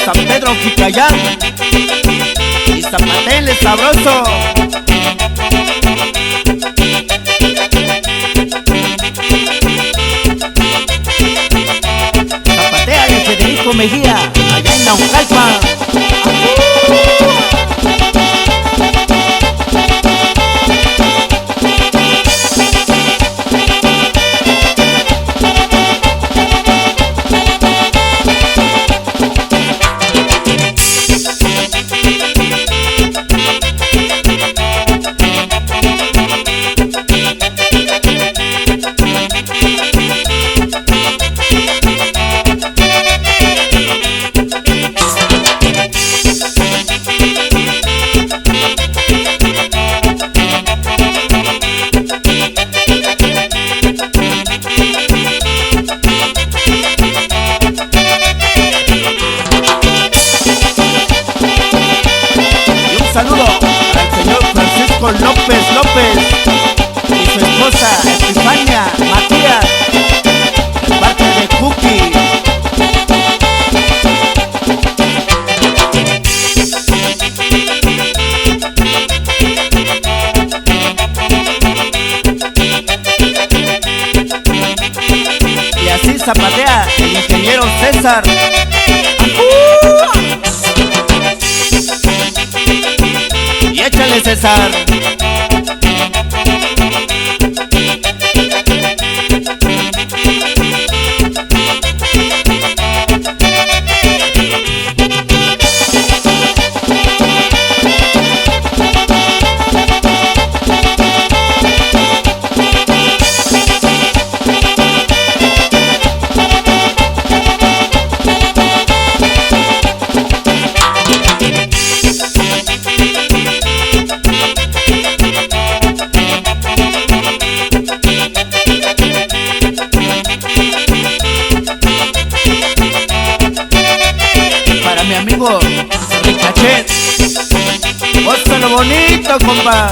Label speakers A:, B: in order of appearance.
A: San Pedro Quicayán y zapatenle sabroso. Zapateale Federico Mejía, allá en Naucalpan. Saludo al señor Francisco López y su esposa Estefania Matías, de parte de Cookie. Y así zapatea el ingeniero César. Y échale, César. Mi amigo Ricachet, gózalo bonito, compa.